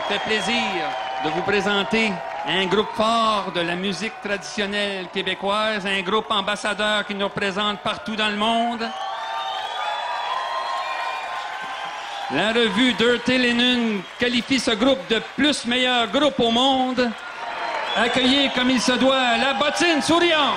fait plaisir de vous présenter un groupe fort de la musique traditionnelle québécoise, un groupe ambassadeur qui nous représente partout dans le monde. La revue Dirty Linen qualifie ce groupe de plus meilleur groupe au monde. Accueillez comme il se doit la Bottine Souriante.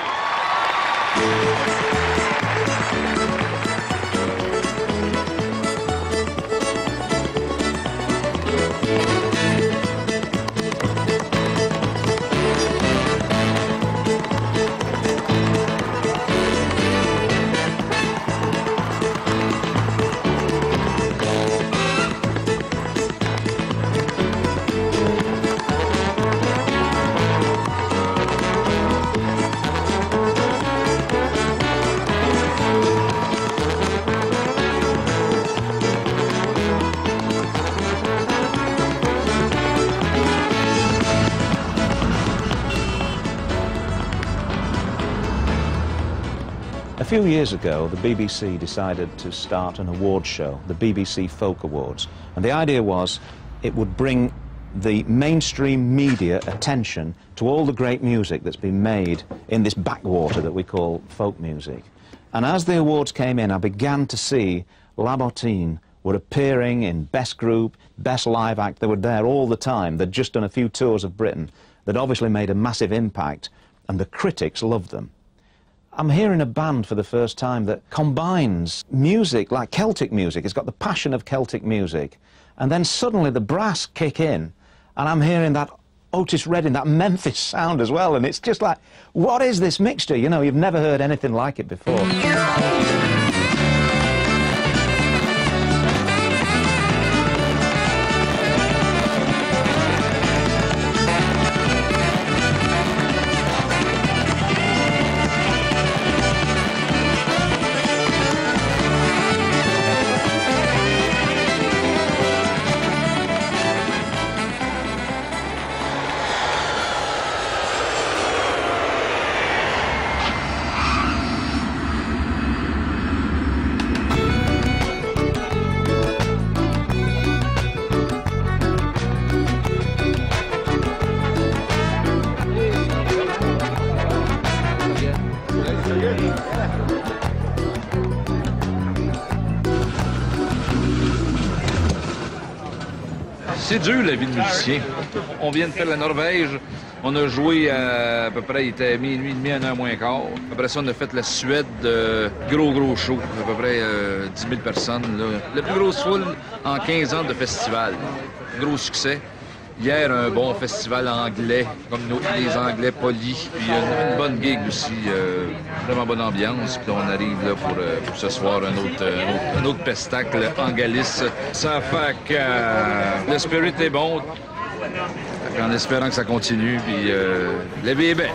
A few years ago, the BBC decided to start an award show, the BBC Folk Awards. And the idea was it would bring the mainstream media attention to all the great music that's been made in this backwater that we call folk music. And as the awards came in, I began to see La Bottine were appearing in Best Group, Best Live Act. They were there all the time. They'd just done a few tours of Britain. They'd obviously made a massive impact, and the critics loved them. I'm hearing a band for the first time that combines music like Celtic music. It's got the passion of Celtic music. And then suddenly the brass kick in, and I'm hearing that Otis Redding, that Memphis sound as well. And it's just like, what is this mixture? You know, you've never heard anything like it before. C'est dur, la vie de musicien. On vient de faire la Norvège. On a joué à peu près, il était minuit et demi à 1h moins quart. Après ça, on a fait la Suède, gros show, à peu près 10 000 personnes. Là. La plus grosse foule en 15 ans de festival. Gros succès. Hier, un bon festival anglais, comme nous, les Anglais polis. Puis une bonne gig aussi, vraiment bonne ambiance. Puis on arrive là pour ce soir un autre pestacle en Galice. Ça fait que le spirit est bon, en espérant que ça continue. Puis la vie est belle.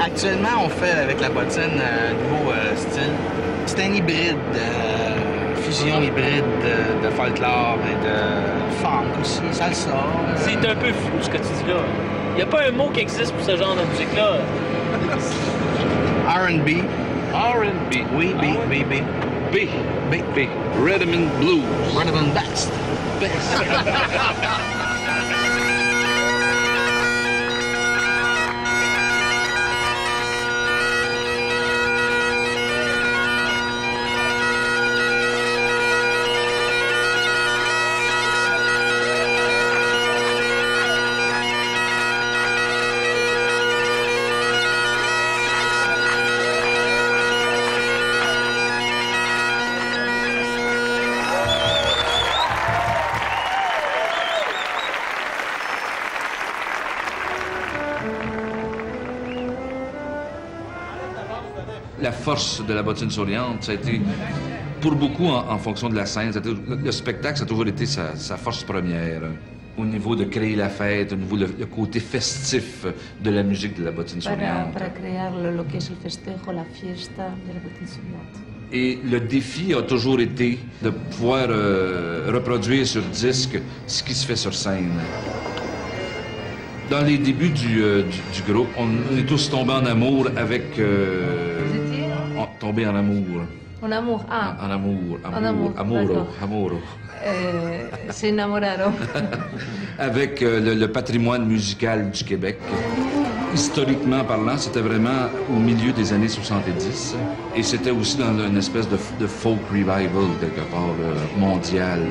Actuellement, on fait avec la bottine un nouveau style. C'est un hybride, fusion hybride de folklore et de funk aussi, salsa. C'est un peu fou ce que tu dis là. Il n'y a pas un mot qui existe pour ce genre de musique-là. R&B. R&B. Oui, B. Rhythm and blues. Rhythm and best. La force de la bottine souriante, ça a été, pour beaucoup, en fonction de la scène, le spectacle, ça a toujours été sa force première. Au niveau de créer la fête, au niveau le côté festif de la musique de la bottine souriante. Para crear lo que es el festejo, la fiesta de la bottine souriante. Et le défi a toujours été de pouvoir reproduire sur disque ce qui se fait sur scène. Dans les débuts du groupe, on est tous tombés en amour avec... tombés en amour. En amour, ah. En amour. En amour, Amoro. Se enamoraron. Avec le patrimoine musical du Québec. Historiquement parlant, c'était vraiment au milieu des années 70. Et c'était aussi dans une espèce de folk revival, quelque part, mondial.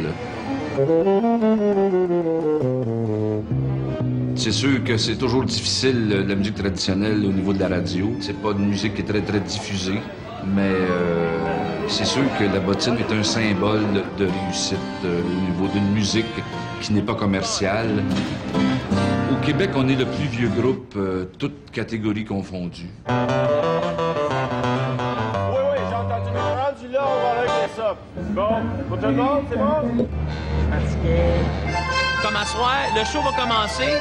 C'est sûr que c'est toujours difficile, la musique traditionnelle, au niveau de la radio. C'est pas une musique qui est très, très diffusée, mais c'est sûr que la bottine est un symbole de réussite au niveau d'une musique qui n'est pas commerciale. Au Québec, on est le plus vieux groupe, toutes catégories confondues. Oui, j'ai entendu. Rendu là, on va régler ça. Bon, pour tout le monde, c'est bon? Comme à soir, le show va commencer.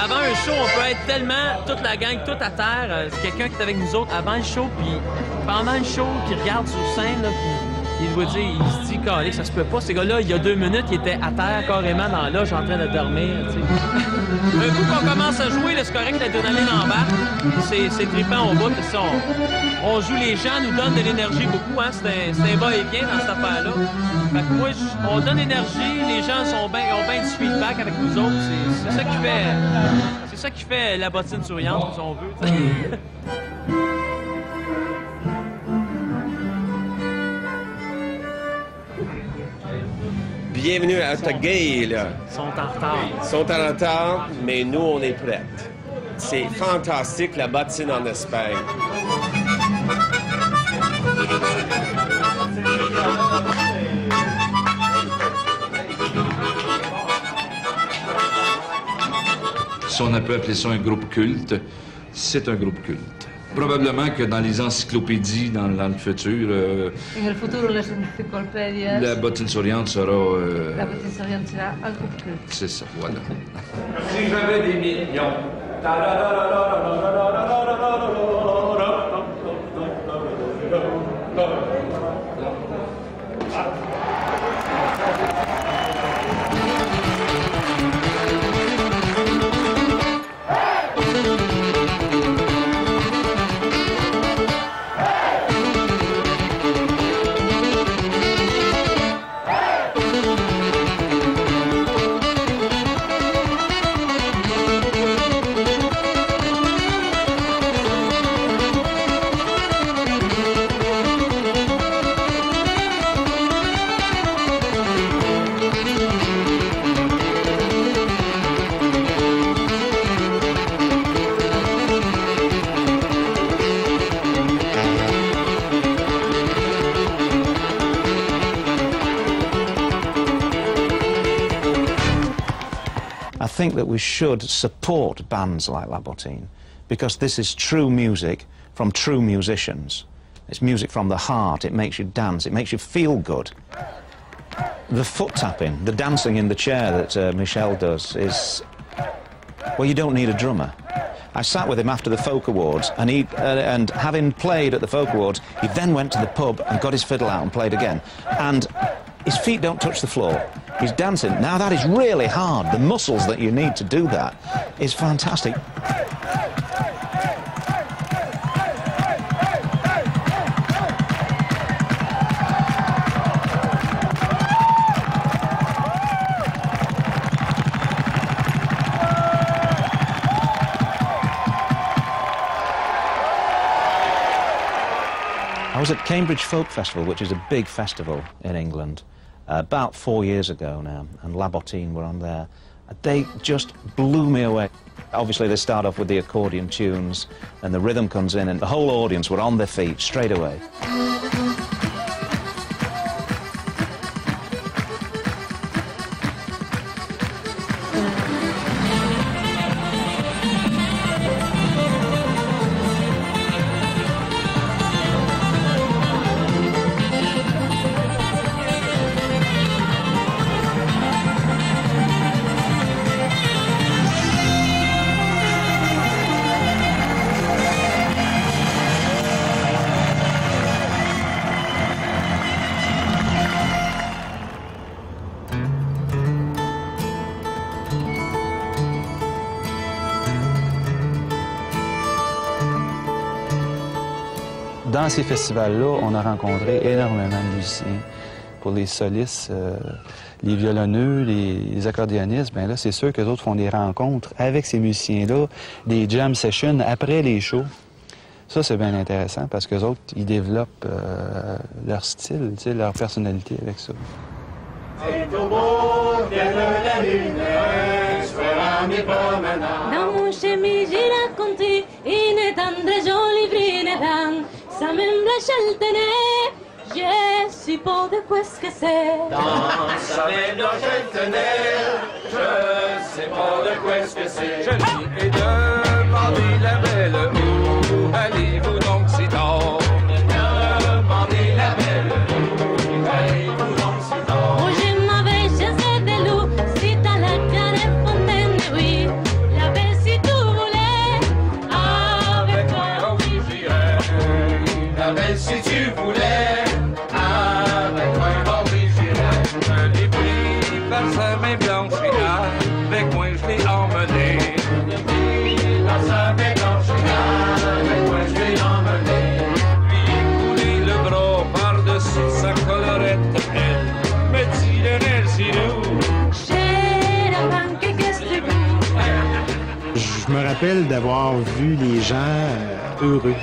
Avant un show, on peut être tellement, toute la gang, toute à terre. C'est quelqu'un qui est avec nous autres avant le show, puis pendant le show, qui regarde sur scène, là, puis il doit dire, il se dit, calé, ça se peut pas. Ces gars-là, il y a 2 minutes, ils étaient à terre carrément dans l'âge en train de dormir, tu sais. Un coup qu'on commence à jouer, c'est correct, l'adrénaline embarque. C'est trippant au bout. On joue, les gens nous donnent de l'énergie beaucoup, hein. C'est un va-et-vient dans cette affaire-là. Fait que moi, on donne l'énergie, les gens ont bien du feedback avec nous autres. C'est ça qui fait la bottine souriante, si on veut, t'sais. Bienvenue à Outaouais, là. Ils sont en retard. Ils sont en retard, mais nous, on est prêts. C'est fantastique, la bottine en Espagne. Si on peut appeler ça un groupe culte, c'est un groupe culte. Probablement que dans les encyclopédies, dans le futur, En el futuro, las enciclopedias. la bottine souriante sera... La bottine souriante sera un groupe culte. C'est ça, voilà. Si j'avais des millions. I think that we should support bands like La Bottine, because this is true music from true musicians. It's music from the heart. It makes you dance. It makes you feel good. The foot tapping, the dancing in the chair that Michel does is... Well, you don't need a drummer. I sat with him after the Folk Awards, and having played at the Folk Awards, he then went to the pub and got his fiddle out and played again. And his feet don't touch the floor. He's dancing. Now that is really hard. The muscles that you need to do that is fantastic. I was at Cambridge Folk Festival, which is a big festival in England, about 4 years ago now, and La Bottine were on there. They just blew me away. Obviously, they start off with the accordion tunes, and the rhythm comes in, and the whole audience were on their feet straight away. Dans ces festivals-là, on a rencontré énormément de musiciens. Pour les solistes, les violonneux, les accordéonistes, bien là, c'est sûr que les autres font des rencontres avec ces musiciens-là, des jam sessions après les shows. Ça, c'est bien intéressant parce que les autres, ils développent leur style, tu sais, leur personnalité avec ça. Dans mon chemise, j'ai raconté une tendre jolie vrineran. Ça m'aime chaltenait, je sais pas de quoi ce que c'est. Dans sa même je tenais, je sais pas de quoi ce que c'est. Je dis et demandez la belle où allez-vous donc si tard? Demandez la belle où allez-vous donc si tard? Oh, je m'avais chassé des loups, si t'as la carré fontaine, oui. La belle si tu voulais, avec toi oui j'irais. La belle si tu voulais, avec moi oui j'irais. Je l'ai pris par sa main blanche et avec moi je l'ai emmené. Dans sa main blanche avec moi je l'ai emmené. Lui coulé le bras par-dessus sa collerette. Elle me dit le nez si doux. Je me rappelle d'avoir vu les gens heureux.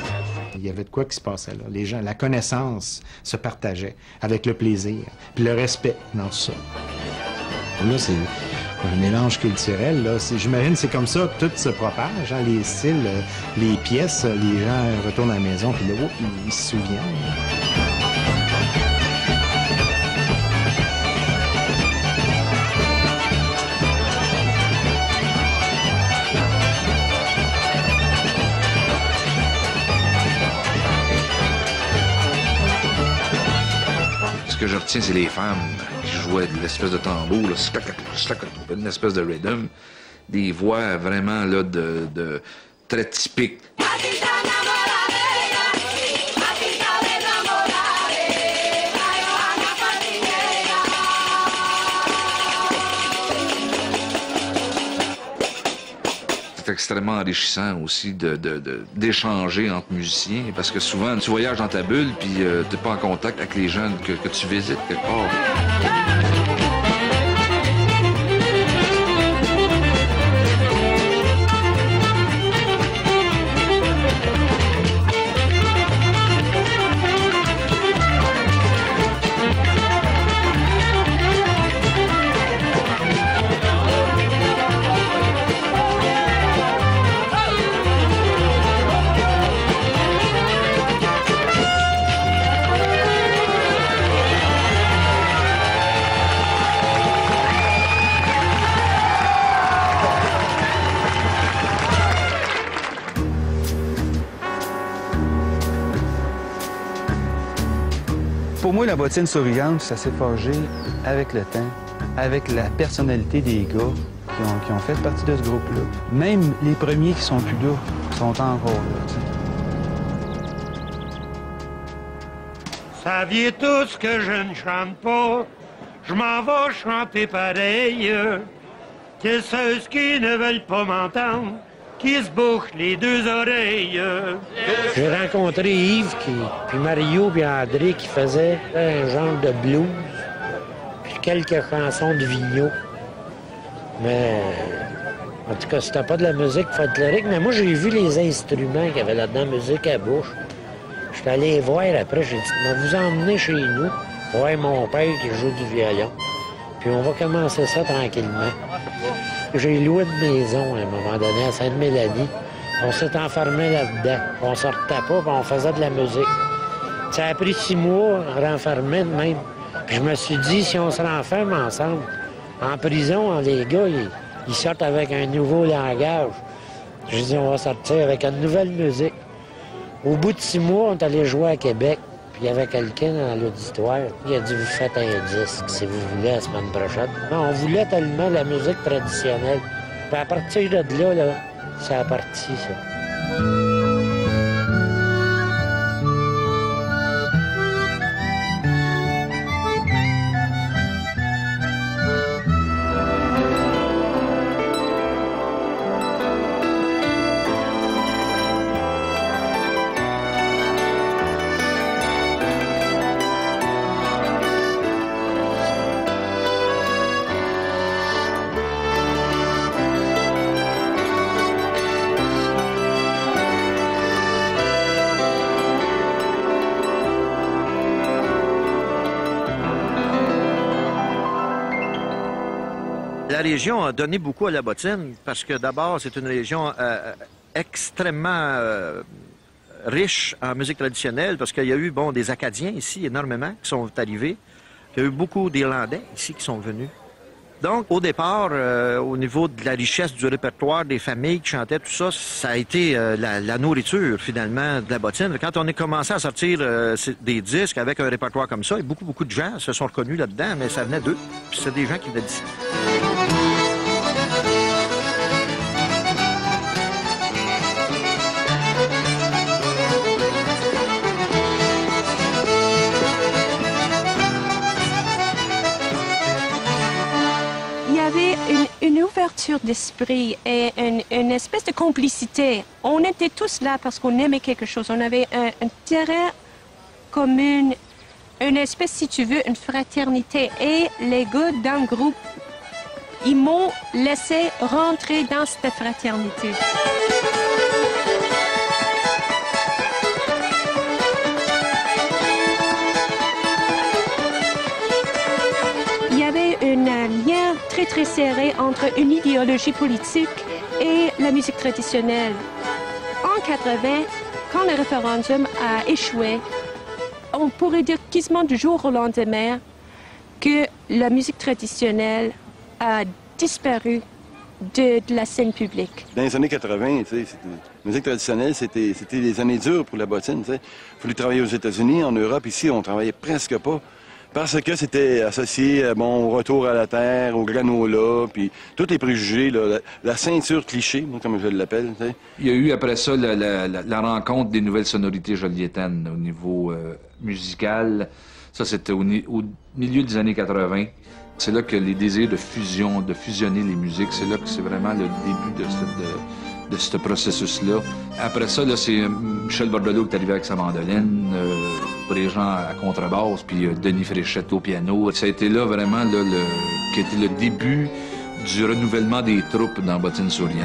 Il y avait de quoi qui se passait là. Les gens, la connaissance se partageait avec le plaisir, puis le respect dans tout ça. Là, c'est un mélange culturel. Là. J'imagine que c'est comme ça que tout se propage. Hein, les styles, les pièces, les gens retournent à la maison, puis là, ils se souviennent. Ce que je retiens, c'est les femmes qui jouaient de l'espèce de tambour, là, une espèce de rhythm, des voix vraiment là, de très typiques. C'est extrêmement enrichissant aussi d'échanger entre musiciens parce que souvent tu voyages dans ta bulle puis t'es pas en contact avec les gens que tu visites quelque part. Pour moi, la bottine souriante, ça s'est forgé avec le temps, avec la personnalité des gars qui ont fait partie de ce groupe-là. Même les premiers qui sont plus là sont encore là. T'sais. Saviez tous que je ne chante pas, je m'en vais chanter pareil. Que ceux qui ne veulent pas m'entendre, qui se bouchent les deux oreilles. J'ai rencontré Yves, puis Mario, puis André qui faisaient un genre de blues, puis quelques chansons de Vigneault. Mais en tout cas, c'était pas de la musique folklorique, mais moi j'ai vu les instruments qu'il y avait là-dedans, musique à bouche. J'étais allé voir après, j'ai dit, mais vous emmenez chez nous, voir mon père qui joue du violon. Puis on va commencer ça tranquillement. J'ai loué une maison à un moment donné à Sainte-Mélanie. On s'est enfermé là-dedans. On sortait pas, puis on faisait de la musique. Ça a pris 6 mois, renfermé de même. Puis je me suis dit, si on se renferme ensemble, en prison, les gars, ils sortent avec un nouveau langage. Je dis, on va sortir avec une nouvelle musique. Au bout de 6 mois, on est allé jouer à Québec. Puis il y avait quelqu'un dans l'auditoire. Il a dit, vous faites un disque, si vous voulez, la semaine prochaine. Non, on voulait tellement la musique traditionnelle. Puis à partir de là, ça a parti, ça. La région a donné beaucoup à la bottine parce que d'abord, c'est une région extrêmement riche en musique traditionnelle parce qu'il y a eu des Acadiens ici énormément qui sont arrivés. Il y a eu beaucoup d'Irlandais ici qui sont venus. Donc, au départ, au niveau de la richesse du répertoire des familles qui chantaient, tout ça, ça a été la nourriture, finalement, de la bottine. Quand on a commencé à sortir des disques avec un répertoire comme ça, et beaucoup de gens se sont reconnus là-dedans, mais ça venait d'eux. Puis c'est des gens qui venaient d'ici. Une ouverture d'esprit et une espèce de complicité. On était tous là parce qu'on aimait quelque chose. On avait un terrain commun, une espèce, si tu veux, une fraternité. Et les gars d'un groupe, ils m'ont laissé rentrer dans cette fraternité. Il y avait un lien très serré entre une idéologie politique et la musique traditionnelle. En 80, quand le référendum a échoué, on pourrait dire quasiment du jour au lendemain que la musique traditionnelle a disparu de la scène publique. Dans les années 80, la musique traditionnelle, c'était des années dures pour la bottine. Il fallait travailler aux États-Unis, en Europe, ici, on travaillait presque pas. Parce que c'était associé au retour à la terre, au granola, puis tous les préjugés, là, la ceinture cliché, moi, comme je l'appelle. Il y a eu après ça la rencontre des nouvelles sonorités jolietaines au niveau musical. Ça, c'était au milieu des années 80. C'est là que les désirs de fusion, de fusionner les musiques, c'est là que c'est vraiment le début de ce processus-là. Après ça, là, c'est Michel Bordelot qui est arrivé avec sa mandoline, les gens à contrebasse, puis Denis Fréchette au piano. Ça a été là vraiment qui a été le début du renouvellement des troupes dans Bottine souriante.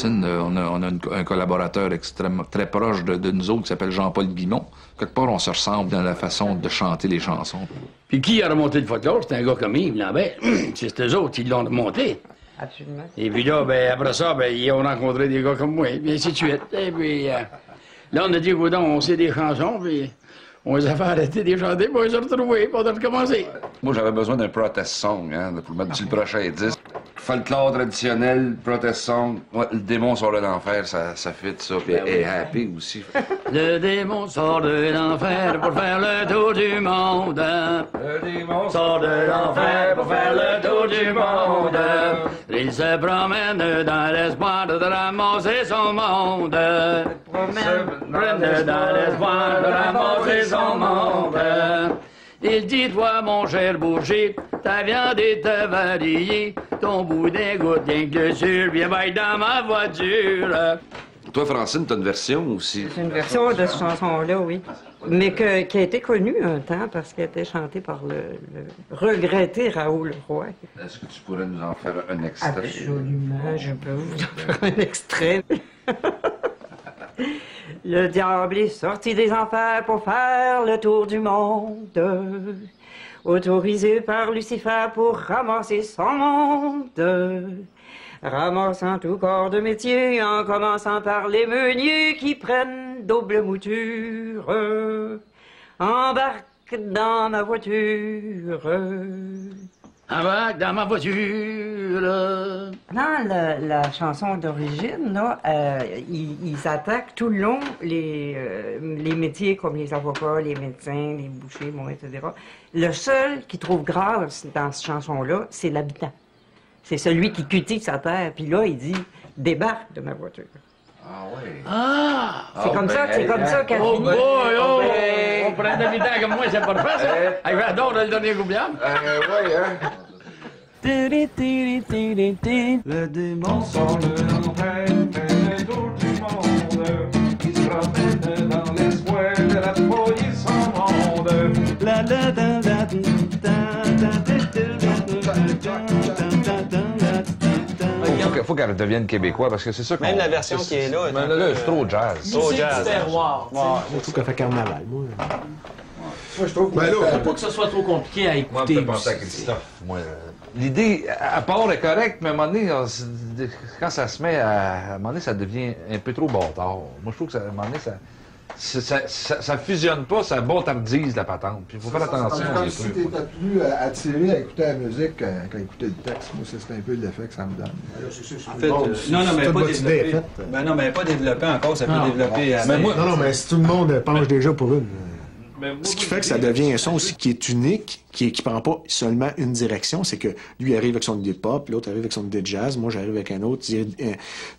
On a un collaborateur très proche de nous autres qui s'appelle Jean-Paul Guimont. Quelque part, on se ressemble dans la façon de chanter les chansons. Puis qui a remonté le folklore? C'était un gars comme Yves Lambert. C'est eux autres qui l'ont remonté. Absolument. Et puis là, après ça, ils ont rencontré des gars comme moi, puis ainsi de suite. Et puis là, on a dit, on sait des chansons, puis on les a fait arrêter des chanter, puis on les a retrouvés, puis on a recommencé. Moi, j'avais besoin d'un protest song, pour le mettre sur le prochain disque. Folklore traditionnel, protest song. Ouais, le démon sort de l'enfer, ça fit ça. Puis et happy aussi. Le démon sort de l'enfer pour faire le tour du monde. Le démon sort de l'enfer pour faire le tour du monde. Il se promène dans l'espoir de ramasser son monde. Il se promène dans l'espoir de ramasser son monde. Il dit, toi, mon cher boucher, ta viande est avariée, ton boudin goûte bien que le sucre, viens bailler dans ma voiture. Toi, Francine, t'as une version aussi. C'est une version de cette chanson-là, oui. Mais qui a été connue un temps parce qu'elle était chantée par le regretté Raoul Roy. Est-ce que tu pourrais nous en faire un extrait? Absolument, je peux vous en faire un extrait. Le diable est sorti des enfers pour faire le tour du monde, autorisé par Lucifer pour ramasser son monde, ramassant tout corps de métier en commençant par les meuniers qui prennent double mouture, embarque dans ma voiture. Embarque dans ma voiture. Dans la chanson d'origine, là, ils attaquent tout le long les métiers comme les avocats, les médecins, les bouchers, etc. Le seul qui trouve grâce dans cette chanson-là, c'est l'habitant. c'est celui qui cultive sa terre. Puis là, il dit, débarque de ma voiture. Ah oui. Ah! C'est comme ça qu'elle finit. On prend un habitant comme moi, c'est parfait, ça. J'adore le dernier gouvernement. Oui, hein. Le démon sort de l'enfer, fait le tour du monde. Il se promène dans l'espoir de la folie sans monde. La la la la Faut qu'elle redevienne québécois parce que c'est ça qu'on... Même la version qui est là. Mais là, c'est trop jazz. Trop jazz. Je trouve qu'elle fait carnaval, moi. Moi, je trouve Il faut pas que ce soit trop compliqué à écouter. Moi, penser à Christophe. Moi, l'idée, à part est correcte, mais à un moment donné, quand ça se met à un moment donné, ça devient un peu trop bâtard. Moi, je trouve que à un moment donné, ça fusionne pas, ça bâtardise la patente. Puis il faut faire attention. C'est comme si tu étais plus attiré à écouter la musique qu'à écouter le texte. Moi, c'est un peu l'effet que ça me donne. En fait, non, mais pas développé. Ben non, mais pas développé encore, ça peut développer. Non, mais si tout le monde penche déjà pour une. Ce qui fait que ça devient un son aussi qui est unique, qui prend pas seulement une direction, c'est que lui arrive avec son idée de pop, l'autre arrive avec son idée de jazz, moi j'arrive avec un autre,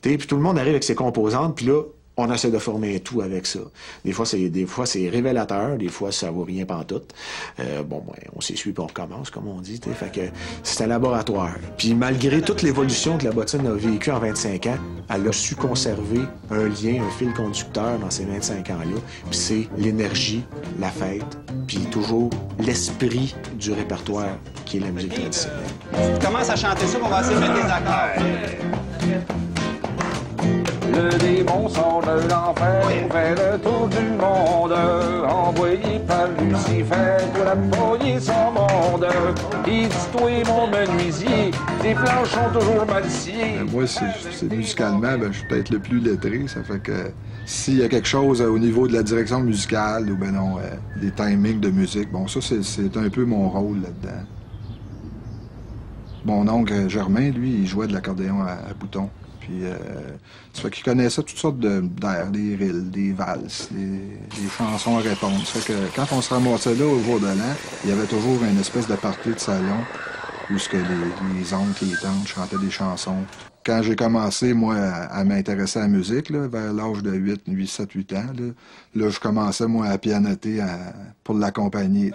puis tout le monde arrive avec ses composantes, puis là, on essaie de former un tout avec ça. Des fois, c'est révélateur, des fois, ça vaut rien pantoute. On s'essuie puis on recommence, comme on dit. Fait que c'est un laboratoire. Puis malgré toute l'évolution que la bottine a vécue en 25 ans, elle a su conserver un lien, un fil conducteur dans ces 25 ans-là. Puis c'est l'énergie, la fête, puis toujours l'esprit du répertoire qui est la musique traditionnelle. Tu commences à chanter ça, on va essayer de mettre des accords. Le démon sort de l'enfer, fait le tour du monde, envoyé par Lucifer pour appoyer son monde. Il dit, toi, mon menuisier, tes planches sont toujours mal sciées. Moi, c'est musicalement, je suis peut-être le plus lettré, ça fait que s'il y a quelque chose au niveau de la direction musicale ou des timings de musique, ça, c'est un peu mon rôle là-dedans. Mon oncle Germain, lui, il jouait de l'accordéon à boutons. Puis, ça fait qu'il connaissait toutes sortes d'airs, des rilles, des valses, des chansons à répondre. Ça fait que quand on se ramassait là au jour de l'an, il y avait toujours une espèce de partie de salon où les oncles et les tantes chantaient des chansons. Quand j'ai commencé, moi, à m'intéresser à la musique, là, vers l'âge de 7-8 ans, là, je commençais, moi, à pianoter pour l'accompagner.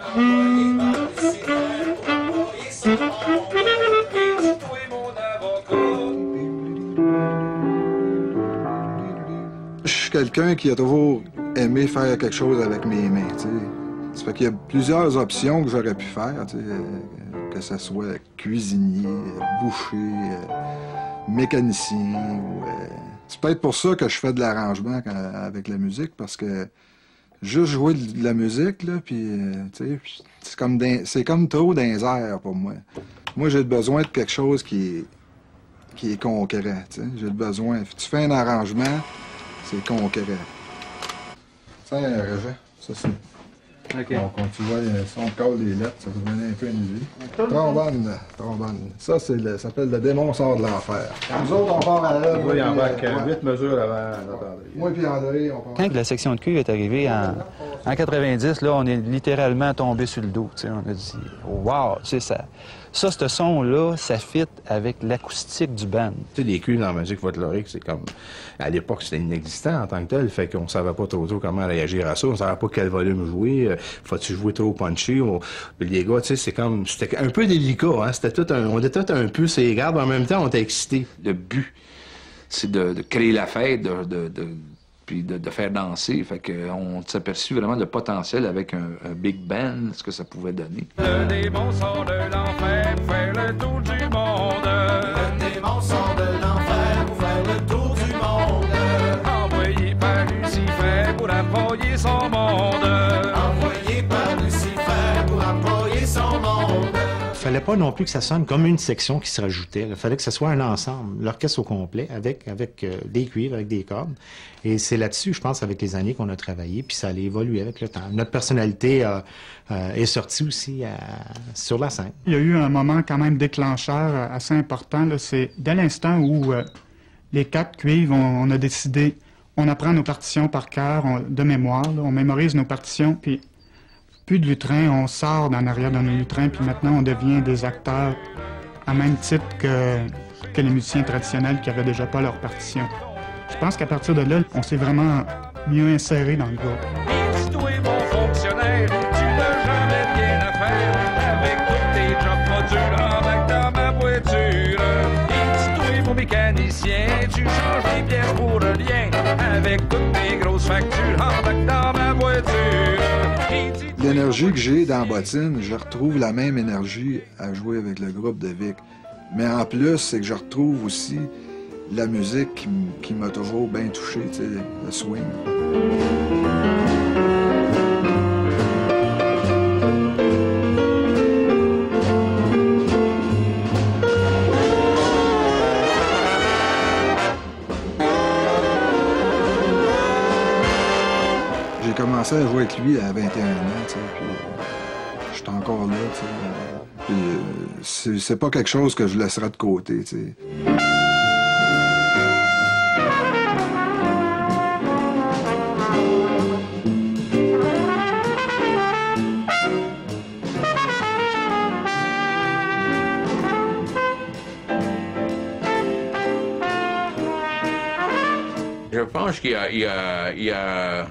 Je suis quelqu'un qui a toujours aimé faire quelque chose avec mes mains, tu sais. Ça fait qu'il y a plusieurs options que j'aurais pu faire, tu sais, que ce soit cuisinier, boucher, mécanicien. C'est peut-être pour ça que je fais de l'arrangement avec la musique, parce que juste jouer de la musique, là, puis, tu sais, c'est comme trop dans les airs pour moi. Moi, j'ai besoin de quelque chose qui est concret, tu sais. J'ai le besoin. Tu fais un arrangement, c'est concret. Ça, Roger, ça c'est... OK. Donc, quand tu vois, si on colle les lettres, ça va donner un peu une vie. Trombone. Ça, ça s'appelle le démon sort de l'enfer. Nous autres, on part à l'œuvre. Oui, en bac 8 mesures avant. Moi puis André, on part. Quand la section de cuivre est arrivée en 90, là, on est littéralement tombé sur le dos. T'sais. On a dit « Wow! » Ça, ce son-là, ça fit avec l'acoustique du band. Tu sais, les cuivres dans la musique folklorique, c'est comme... À l'époque, c'était inexistant en tant que tel, fait qu'on savait pas trop comment réagir à ça. On savait pas quel volume jouer. Faut-tu jouer trop punchy? Puis les gars, tu sais, c'était un peu délicat, hein? On était tout un peu sur les gardes, mais en même temps, on était excités. Le but, c'est de créer la fête, puis de faire danser. Fait qu'on s'est aperçu vraiment le potentiel avec un big band, ce que ça pouvait donner. Le démon sort de l'enfer pour faire le tour du monde. Le démon sort de l'enfer pour faire le tour du monde. Envoyé par Lucifer pour appoyer son monde. Envoyé par Lucifer pour appoyer son monde. Il fallait pas non plus que ça sonne comme une section qui se rajoutait. Il fallait que ce soit un ensemble, l'orchestre au complet, avec des cuivres, avec des cordes. Et c'est là-dessus, je pense, avec les années qu'on a travaillé, puis ça allait évoluer avec le temps. Notre personnalité est sortie aussi sur la scène. Il y a eu un moment quand même déclencheur assez important. C'est dès l'instant où les 4 cuivres, on a décidé, on apprend nos partitions par cœur, de mémoire, là, on mémorise nos partitions, puis plus de lutrin, on sort d'en arrière de nos lutrins, puis maintenant on devient des acteurs à même titre que les musiciens traditionnels qui n'avaient déjà pas leur partition. Je pense qu'à partir de là, on s'est vraiment mieux inséré dans le groupe. Si toi, mon fonctionnaire, tu n'as jamais rien à faire avec tous tes jobs pas durs, embarque dans ma voiture. Et si toi, mon mécanicien, tu changes les pièces pour rien avec toutes tes grosses factures, embarque dans ma voiture. L'énergie que j'ai dans Bottine, je retrouve la même énergie à jouer avec le groupe de Vic. Mais en plus, c'est que je retrouve aussi la musique qui m'a toujours bien touché, tu sais, le swing. J'ai commencé à jouer avec lui à 21 ans, tu sais, puis je suis encore là, tu sais. Puis c'est pas quelque chose que je laisserai de côté, tu sais. Je pense qu'il a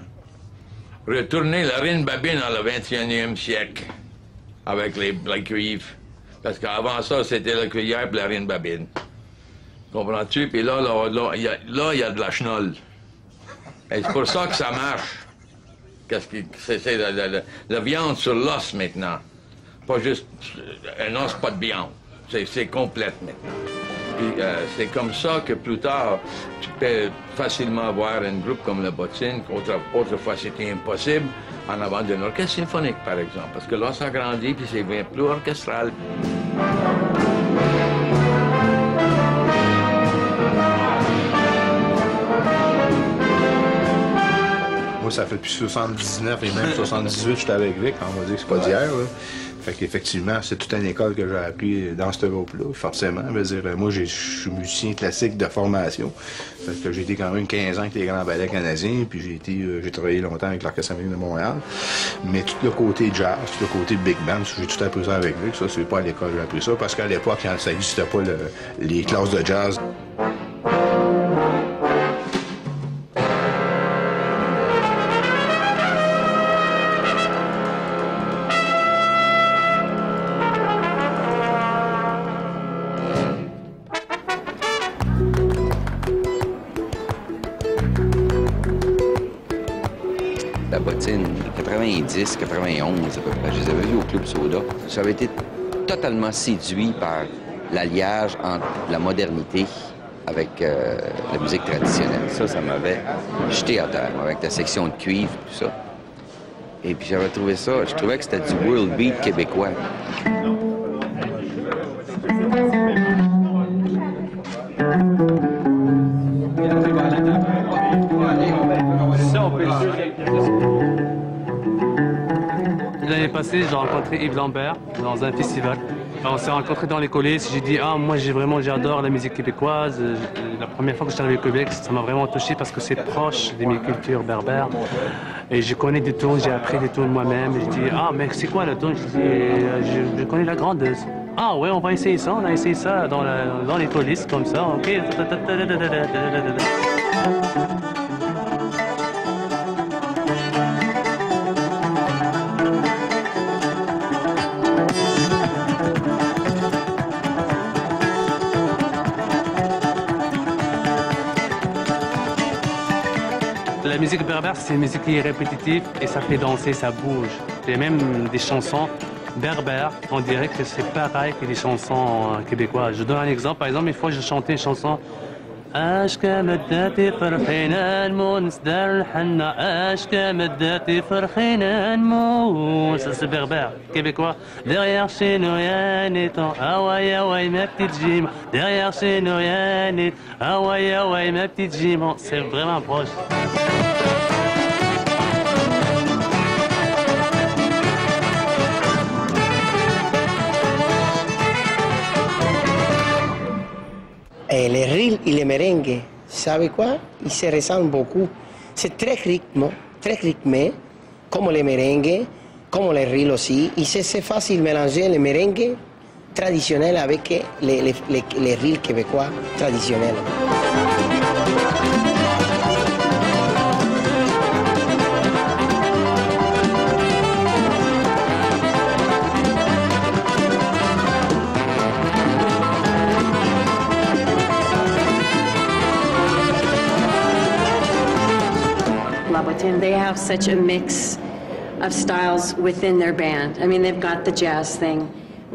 retourné la rinbabine dans le 21e siècle avec la cuivre. Parce qu'avant ça, c'était la cuillère et la rinbabine. Comprends-tu? Puis là, il y a de la chenole. Et c'est pour ça que ça marche. C'est la viande sur l'os maintenant. Pas juste un os, pas de viande. C'est complète maintenant. Puis c'est comme ça que plus tard, tu peux facilement voir un groupe comme la Bottine, qu'autrefois c'était impossible, en avant d'un orchestre symphonique, par exemple. Parce que là, ça grandit, puis c'est bien plus orchestral. Moi, ça fait depuis 79 et même 78, j'étais avec Vic. On va dire que c'est pas d'hier, là. Fait qu'effectivement, c'est toute une école que j'ai appris dans ce groupe-là, forcément. Je veux dire, moi, je suis musicien classique de formation. Fait que j'ai été quand même 15 ans avec les grands ballets canadiens, puis j'ai travaillé longtemps avec l'Orchestre symphonique de Montréal. Mais tout le côté jazz, tout le côté big band, j'ai tout appris ça avec Vic. Ça, c'est pas à l'école que j'ai appris ça, parce qu'à l'époque, ça n'existait pas les classes de jazz. La Bottine, 90, 91 à peu près. Je les avais vus au Club Soda. J'avais été totalement séduit par l'alliage entre la modernité avec la musique traditionnelle. Ça m'avait jeté à terre, avec la section de cuivre, tout ça. Et puis j'avais trouvé ça, je trouvais que c'était du world beat québécois. L'année passée, j'ai rencontré Yves Lambert dans un festival. On s'est rencontrés dans les coulisses. J'ai dit, moi j'adore la musique québécoise. La première fois que je suis arrivé au Québec, ça m'a vraiment touché parce que c'est proche de mes cultures berbères. Et je connais des tunes, j'ai appris des tunes moi-même. Je dis, mais c'est quoi la tune? Je connais la grandeuse. Ah ouais, on va essayer ça. On a essayé ça dans les coulisses comme ça. OK. La musique berbère, c'est une musique qui est répétitive et ça fait danser, ça bouge. Il y a même des chansons berbères, on dirait que c'est pareil que les chansons québécoises. Je donne un exemple. Par exemple, une fois, je chantais une chanson. أشكى مداتي فرحينا نمونس دار الحنة أشكى مداتي فرحينا نمونس. Ça c'est berbère, québécois. Derrière chez nous y'a un étang. Ah ouais ma petite gym. Derrière chez nous y'a un étang. Ah ouais ma petite gym. C'est vraiment proche. Et les rilles et les merengues, vous savez quoi? Ils se ressemblent beaucoup. C'est très rythmé, comme les merengues, comme les rilles aussi. Et c'est facile de mélanger les merengues traditionnelle avec les reels québécois traditionnels. La Bottine, they have such a mix of styles within their band. I mean, they've got the jazz thing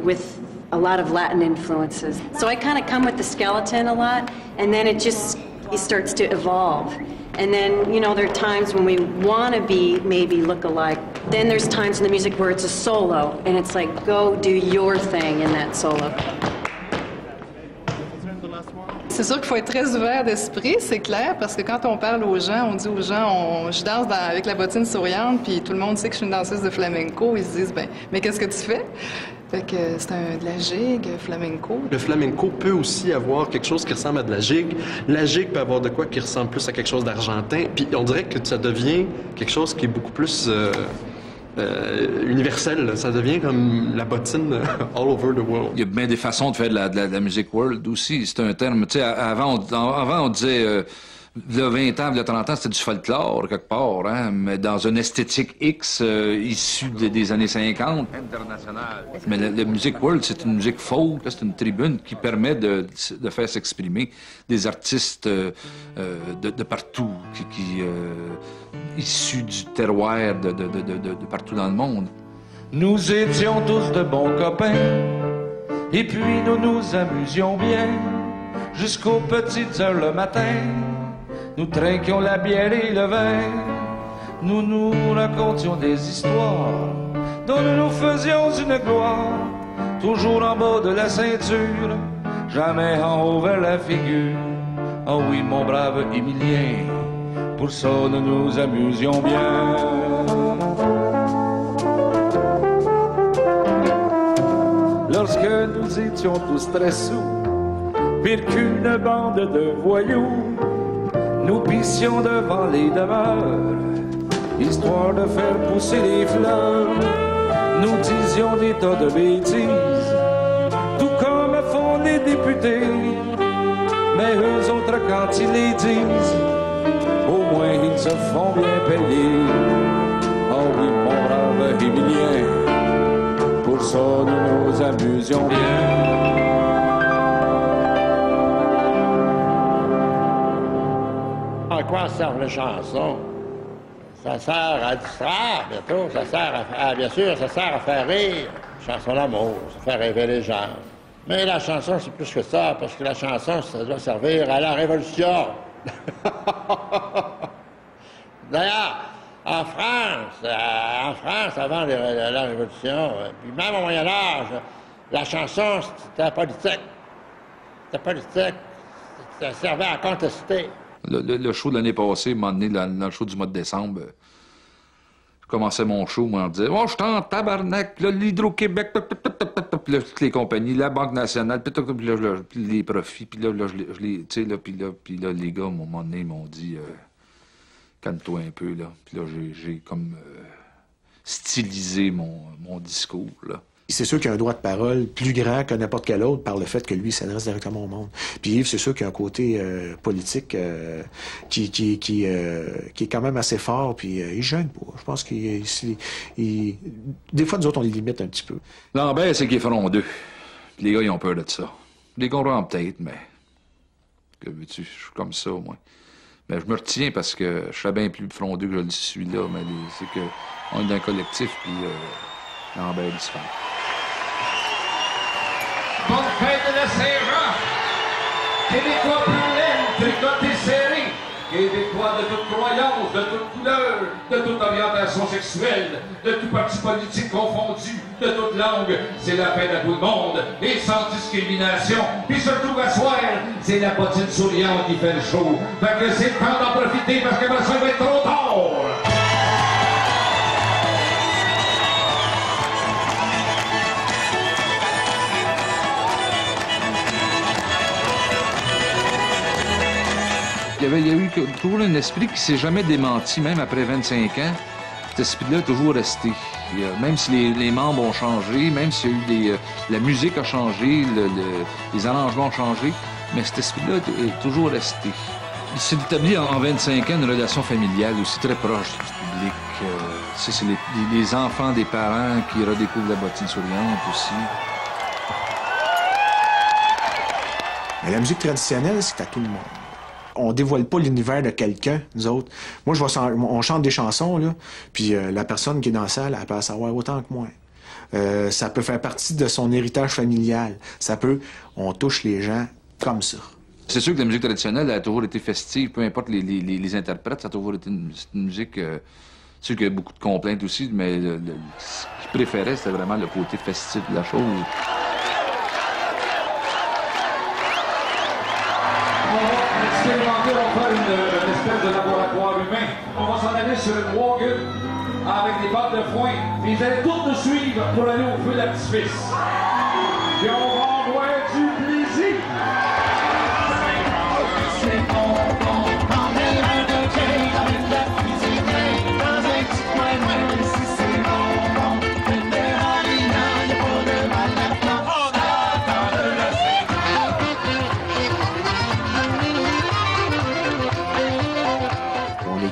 with a lot of Latin influences. So I kind of come with the skeleton a lot, and then it starts to evolve. And then, you know, there are times when we want to be maybe look-alike. Then there's times in the music where it's a solo, and it's like, go do your thing in that solo. C'est sûr qu'il faut être très ouvert d'esprit, c'est clair, parce que quand on parle aux gens, on dit aux gens, je danse avec la bottine souriante, puis tout le monde sait que je suis une danseuse de flamenco, ils se disent, ben, mais qu'est-ce que tu fais? Fait que c'est de la gigue, flamenco. Le flamenco peut aussi avoir quelque chose qui ressemble à de la gigue. La gigue peut avoir de quoi qui ressemble plus à quelque chose d'argentin, puis on dirait que ça devient quelque chose qui est beaucoup plus universel. Ça devient comme la bottine all over the world. Il y a bien des façons de faire de la musique world aussi. C'est un terme, tu sais, avant on disait, il y a 20 ans, il y a 30 ans, c'était du folklore, quelque part, hein, mais dans une esthétique X issue des années 50. Internationale. Mais la musique world, c'est une musique folk, c'est une tribune qui permet de faire s'exprimer des artistes de partout, issus du terroir de partout dans le monde. Nous étions tous de bons copains, et puis nous nous amusions bien, jusqu'aux petites heures le matin. Nous trinquions la bière et le vin, nous nous racontions des histoires, dont nous nous faisions une gloire, toujours en bas de la ceinture, jamais en haut vers la figure. Oh oui, mon brave Émilien, pour ça nous nous amusions bien. Lorsque nous étions tous très sous, pire qu'une bande de voyous, nous pissions devant les demeures, histoire de faire pousser les fleurs. Nous disions des tas de bêtises, tout comme font les députés. Mais eux autres, quand ils les disent, au moins ils se font bien payer. Oh oui, mon brave Émilien, pour ça nous nous amusions bien. À quoi servent les chansons? Ça sert à distraire, bientôt. Ça sert bien sûr, ça sert à faire rire. Chanson d'amour, ça fait rêver les gens. Mais la chanson, c'est plus que ça, parce que la chanson, ça doit servir à la révolution. D'ailleurs, en France, avant la révolution, puis même au Moyen-Âge, la chanson, c'était politique. C'était politique. Ça servait à contester. Le show de l'année passée, à un moment donné, dans le show du mois de décembre, je commençais mon show, moi, on disait « Oh, je suis en tabarnak, l'Hydro-Québec, puis là, toutes les compagnies, la Banque nationale, puis les profits, puis là, je les... Tu sais, puis là, les gars, à un moment donné, m'ont dit calme-toi un peu, là. Puis là, j'ai comme stylisé mon discours, là. C'est sûr qu'il y a un droit de parole plus grand que n'importe quel autre par le fait que lui, il s'adresse directement au monde. Puis Yves, c'est sûr qu'il y a un côté politique qui est quand même assez fort, puis il gêne pas. Je pense qu'il... Des fois, nous autres, on les limite un petit peu. L'embête, c'est qu'ils feront deux. Puis les gars, ils ont peur de ça. Les comprends peut-être, mais... Que veux-tu? Je suis comme ça, au moins. Mais je me retiens parce que je serais bien plus frondeux que je le suis là, mais c'est que on est dans un collectif, puis l'embête est différente. Bonne fête de la Saint-Jean! Québécois plein laine, tricoté serré. Québécois de toute croyance, de toute couleur, de toute orientation sexuelle, de tout parti politique confondu, de toute langue. C'est la fête à tout le monde, et sans discrimination. Puis surtout à soir, c'est la bottine souriante qui fait le show. Fait que c'est le temps d'en profiter parce que ça va être trop tard! Il y a eu toujours un esprit qui s'est jamais démenti, même après 25 ans. Cet esprit-là est toujours resté. Même si les membres ont changé, même s'il y a eu la musique a changé, les arrangements ont changé, mais cet esprit-là est toujours resté. Il s'est établi en 25 ans une relation familiale aussi très proche du public. C'est les enfants des parents qui redécouvrent la bottine souriante aussi. Mais la musique traditionnelle, c'est à tout le monde. On dévoile pas l'univers de quelqu'un, nous autres. Moi, on chante des chansons, là, puis la personne qui est dans la salle, elle peut en savoir autant que moi. Ça peut faire partie de son héritage familial. On touche les gens comme ça. C'est sûr que la musique traditionnelle a toujours été festive, peu importe les interprètes, ça a toujours été une musique... c'est sûr qu'il y a beaucoup de complaintes aussi, mais ce que je préférais, c'était vraiment le côté festif de la chose. On va faire une espèce de laboratoire humain. On va s'en aller sur une wagon avec des balles de foin. Puis vous allez tous nous suivre pour aller au feu d'artifice. Puis on va avoir du plaisir.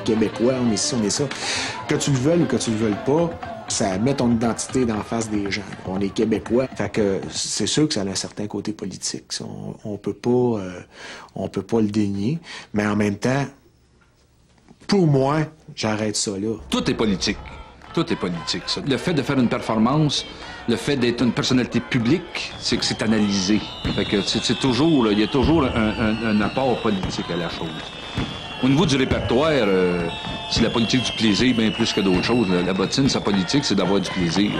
Québécois, on est ci, on est ça. Que tu le veuilles ou que tu le veuilles pas, ça met ton identité dans la face des gens. On est Québécois. Fait que c'est sûr que ça a un certain côté politique. On peut pas le dénier. Mais en même temps, pour moi, j'arrête ça là. Tout est politique. Tout est politique, ça. Le fait de faire une performance, le fait d'être une personnalité publique, c'est que c'est analysé. Fait que c'est toujours, il y a toujours un apport politique à la chose. Au niveau du répertoire, c'est la politique du plaisir bien plus que d'autres choses. La bottine, sa politique, c'est d'avoir du plaisir.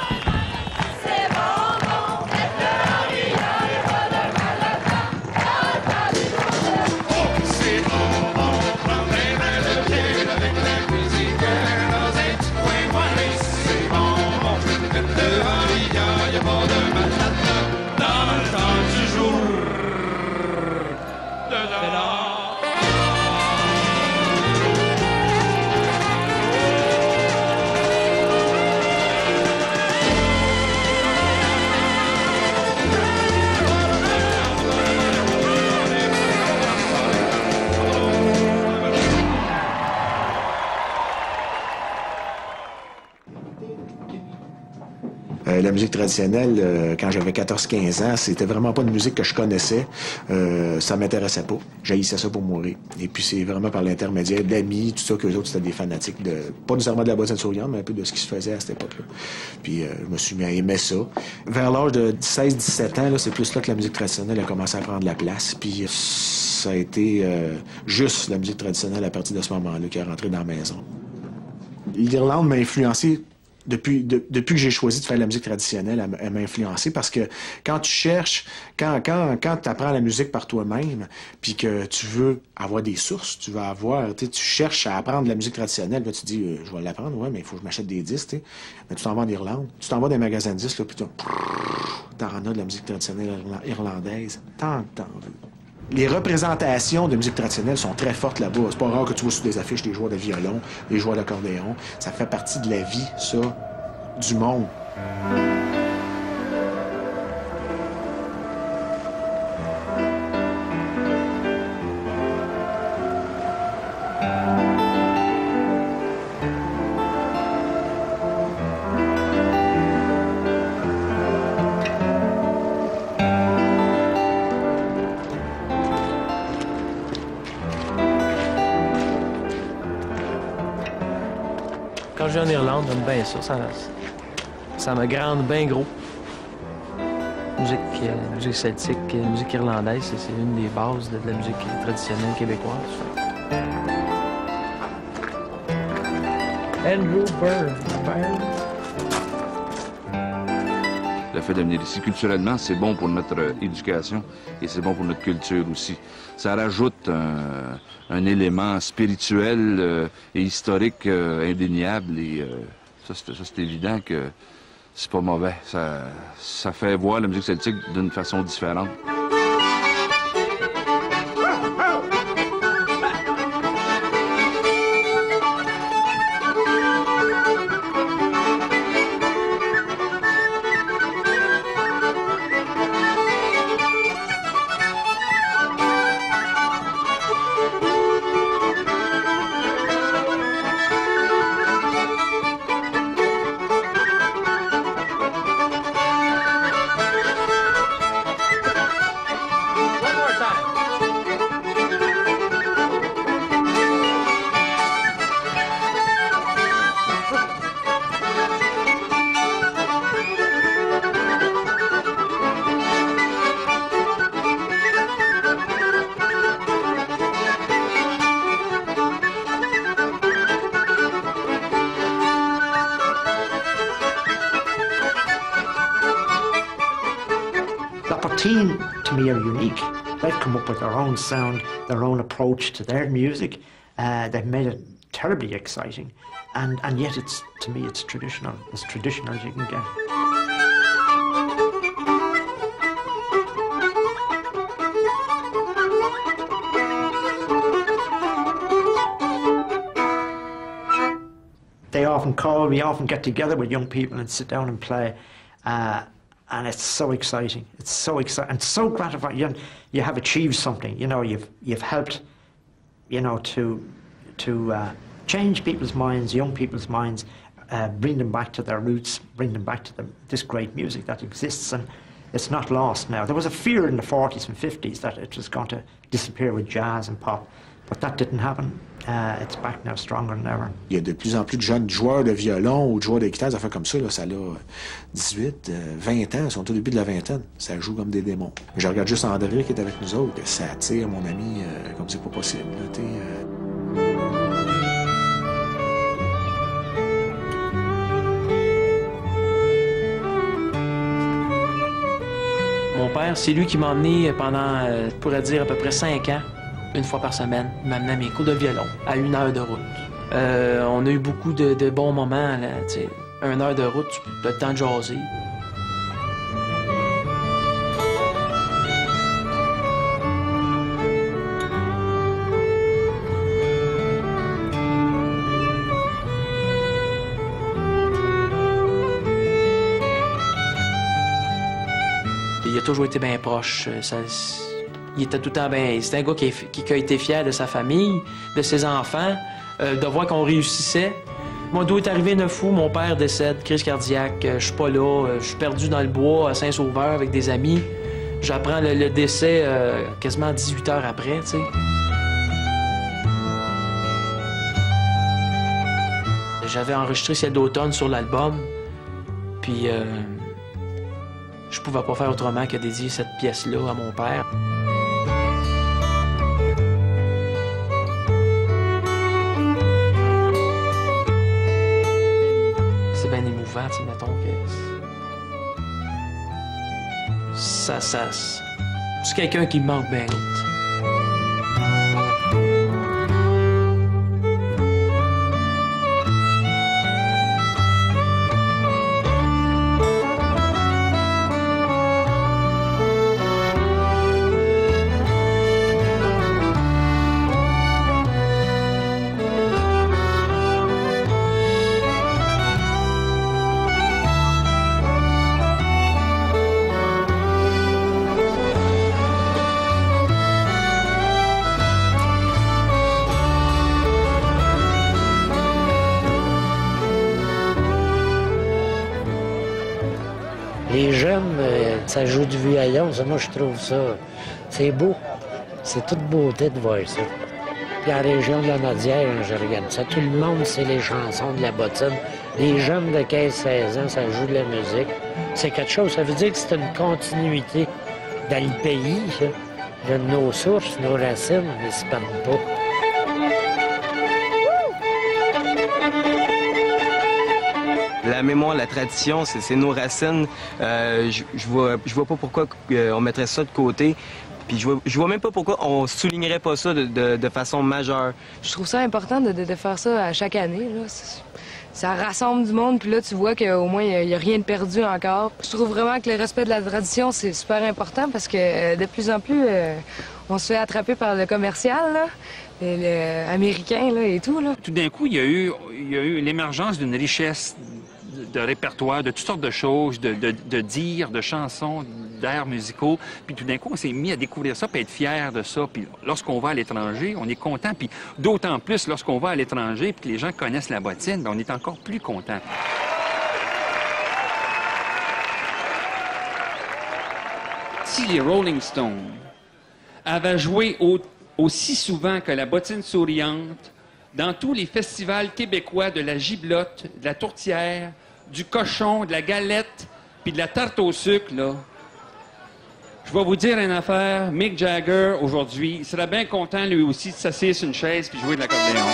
La musique traditionnelle, quand j'avais 14-15 ans, c'était vraiment pas une musique que je connaissais. Ça m'intéressait pas. J'haïssais ça pour mourir. Et puis c'est vraiment par l'intermédiaire d'amis, tout ça, qu'eux autres, c'était des fanatiques pas nécessairement de la bottine souriante, mais un peu de ce qui se faisait à cette époque-là. Puis je me suis mis à aimer ça. Vers l'âge de 16-17 ans, c'est plus là que la musique traditionnelle a commencé à prendre la place. Puis ça a été juste la musique traditionnelle à partir de ce moment-là qui est rentrée dans la maison. L'Irlande m'a influencé. Depuis que j'ai choisi de faire de la musique traditionnelle, elle m'a influencé parce que quand tu cherches, quand tu apprends la musique par toi-même, puis que tu veux avoir des sources, tu cherches à apprendre de la musique traditionnelle, là, tu te dis, je vais l'apprendre, ouais, mais il faut que je m'achète des disques, t'sais. Mais tu t'en vas en Irlande, tu t'en vas dans les magasins de disques, là, puis t'en as de la musique traditionnelle irlandaise, tant que t'en veux. Les représentations de musique traditionnelle sont très fortes là-bas. C'est pas rare que tu vois sur des affiches des joueurs de violon, des joueurs d'accordéon. Ça fait partie de la vie, ça, du monde. Quand je vais en Irlande, j'aime bien ça. Ça me grande bien gros. Musique celtique, musique irlandaise, c'est une des bases de la musique traditionnelle québécoise. Andrew Bird. Le fait de venir ici, culturellement, c'est bon pour notre éducation et c'est bon pour notre culture aussi. Ça rajoute un élément spirituel et historique indéniable et ça, c'est évident que c'est pas mauvais. Ça fait voir la musique celtique d'une façon différente. Teen, to me, are unique. They've come up with their own sound, their own approach to their music. They've made it terribly exciting. And yet, to me, it's traditional. As traditional as you can get. We often get together with young people and sit down and play, and it's so exciting. It's so exciting and so gratifying. You have achieved something. You know, you've helped, you know, to change people's minds, young people's minds, bring them back to their roots, bring them back to this great music that exists, and it's not lost now. There was a fear in the 40s and 50s that it was going to disappear with jazz and pop, but that didn't happen. It's back now stronger than ever. Il y a de plus en plus de jeunes joueurs de violon ou de joueurs de guitare, ça fait comme ça, là, ça a 18, 20 ans, ils sont au début de la vingtaine. Ça joue comme des démons. Je regarde juste André qui est avec nous autres, ça attire mon ami comme c'est pas possible. Là, Mon père, c'est lui qui m'a emmené pendant, je pourrais dire, à peu près 5 ans. Une fois par semaine, il m'amenait à mes cours de violon, à 1 heure de route. On a eu beaucoup de bons moments, là, tu sais. 1 heure de route, tu as le temps de jaser. Il a toujours été bien proche. Il était tout le temps bien. C'est un gars qui a été fier de sa famille, de ses enfants, de voir qu'on réussissait. Mon dos est arrivé 9 août, mon père décède, crise cardiaque, je suis pas là, je suis perdu dans le bois à Saint-Sauveur avec des amis. J'apprends le décès quasiment 18 heures après, tu sais. J'avais enregistré Ciel d'automne sur l'album, puis je pouvais pas faire autrement que dédier cette pièce-là à mon père. Mettons que c'est quelqu'un qui me manque bien. Les jeunes, ça joue du violon, ça, moi je trouve ça, c'est beau. C'est toute beauté de voir ça. Puis en région de la Nodière, je regarde ça, tout le monde sait les chansons de la bottine. Les jeunes de 15-16 ans, ça joue de la musique. C'est quelque chose, ça veut dire que c'est une continuité dans le pays, ça. Il y a nos sources, nos racines, mais se perdent pas. La mémoire, la tradition, c'est nos racines. Je vois pas pourquoi on mettrait ça de côté. Puis je vois même pas pourquoi on soulignerait pas ça de façon majeure. Je trouve ça important de faire ça à chaque année, là. Ça rassemble du monde, puis là, tu vois qu'au moins, il n'y a rien de perdu encore. Je trouve vraiment que le respect de la tradition, c'est super important parce que de plus en plus, on se fait attraper par le commercial, là, américain là, et tout. Là. Tout d'un coup, il y a eu l'émergence d'une richesse de répertoire, de toutes sortes de choses, de dires, de chansons, d'airs musicaux. Puis tout d'un coup, on s'est mis à découvrir ça, puis être fiers de ça. Puis lorsqu'on va à l'étranger, on est content. Puis d'autant plus lorsqu'on va à l'étranger, puis que les gens connaissent la bottine, bien, on est encore plus content. Si les Rolling Stones avaient joué aussi souvent que la bottine souriante dans tous les festivals québécois de la giblotte, de la tourtière, du cochon, de la galette, puis de la tarte au sucre, là. Je vais vous dire une affaire. Mick Jagger, aujourd'hui, il serait bien content, lui aussi, de s'asseoir sur une chaise puis jouer de l'accordéon.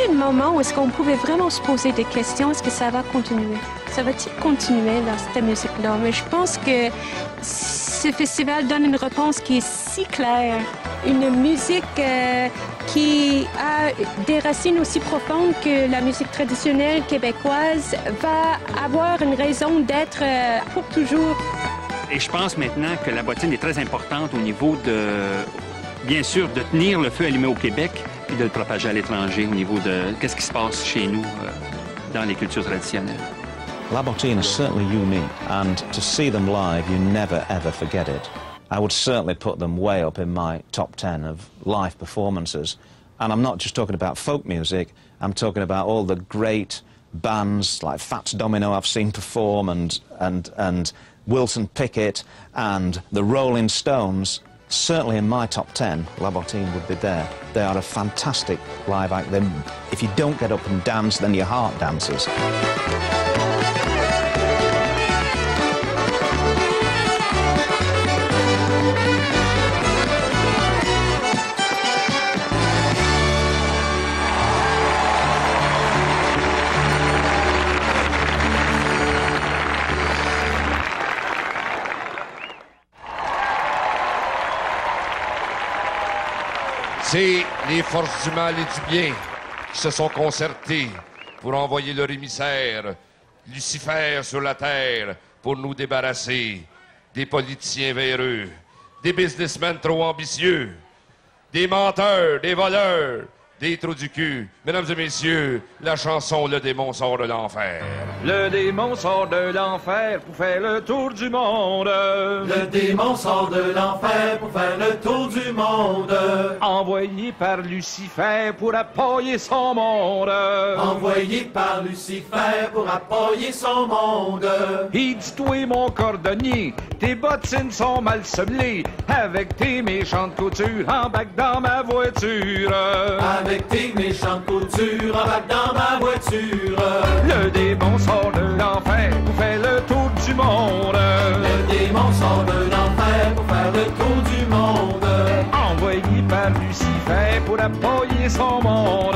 un moment où est-ce qu'on pouvait vraiment se poser des questions. Est-ce que ça va continuer? Ça va-t-il continuer dans cette musique-là? Mais je pense que ce festival donne une réponse qui est si claire. Une musique qui a des racines aussi profondes que la musique traditionnelle québécoise va avoir une raison d'être pour toujours. Et je pense maintenant que la bottine est très importante au niveau de, bien sûr, de tenir le feu allumé au Québec puis de le propager à l'étranger au niveau de qu'est-ce qui se passe chez nous dans les cultures traditionnelles. La Bottine is certainly unique, and to see them live, you never ever forget it. I would certainly put them way up in my top 10 of live performances. And I'm not just talking about folk music, I'm talking about all the great bands like Fats Domino I've seen perform and Wilson Pickett and the Rolling Stones. Certainly in my top 10, La Bottine would be there. They are a fantastic live act. If you don't get up and dance, then your heart dances. C'est les forces du mal et du bien qui se sont concertées pour envoyer leur émissaire, Lucifer, sur la terre pour nous débarrasser des politiciens véreux, des businessmen trop ambitieux, des menteurs, des voleurs, des trous du cul. Mesdames et messieurs, la chanson « Le démon sort de l'enfer ». Le démon sort de l'enfer pour faire le tour du monde. Le démon sort de l'enfer pour faire le tour du monde. Envoyé par Lucifer pour appuyer son monde. Envoyé par Lucifer pour appuyer son monde. Il dit, toi mon cordonnier, tes bottines sont mal semblées. Avec tes méchantes coutures, embarque dans ma voiture. Avec tes méchantes coutures, embarque dans ma voiture. Le démon sort de l'enfer pour faire le tour du monde. Le démon sort de l'enfer pour faire le tour du monde. Envoyé par Lucifer pour appuyer son monde.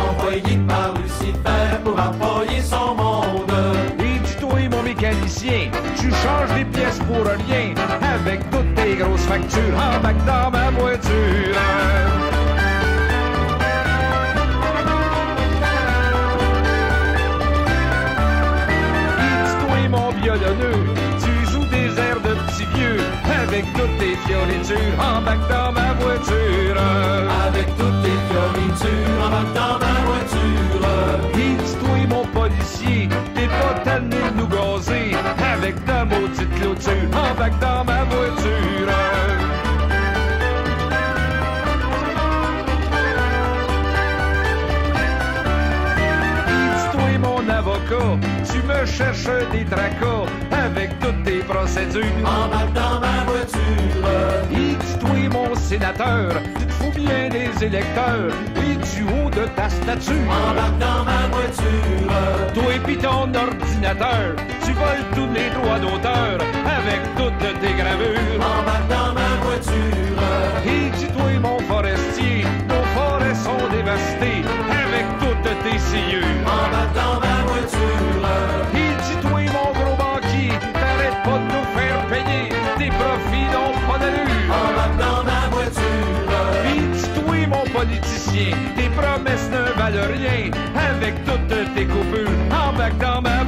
Envoyé par Lucifer pour appuyer son monde. Et dis-toi, mon mécanicien, tu changes les pièces pour rien. Avec toutes tes grosses factures, embarque dans ma voiture. Mon violonneux, tu joues des airs de petits vieux. Avec toutes tes fioritures, embarque dans ma voiture. Avec toutes tes fioritures, embarque dans ma voiture. Et dis-toi, mon policier, t'es pas tanné de nous gazer. Avec ta maudite clôture, embarque dans ma voiture. Avocat, tu me cherches des tracas avec toutes tes procédures. Embarque dans ma voiture. Et dis-toi, mon sénateur, tu te fous bien des électeurs et du haut de ta statue. Embarque dans ma voiture. Toi et pis ton ordinateur, tu voles tous les droits d'auteur avec toutes tes gravures. Embarque dans ma voiture. Et dis-toi, mon forestier, nos forêts sont dévastées avec toutes tes sciures. Embarque dans ma voiture. Et dis-toi, mon gros banquier, t'arrêtes pas de nous faire payer, tes profits n'ont pas d'allure. Embarque dans ma voiture. Et dis-toi, mon politicien, tes promesses ne valent rien, avec toutes tes coupures, embarque dans ma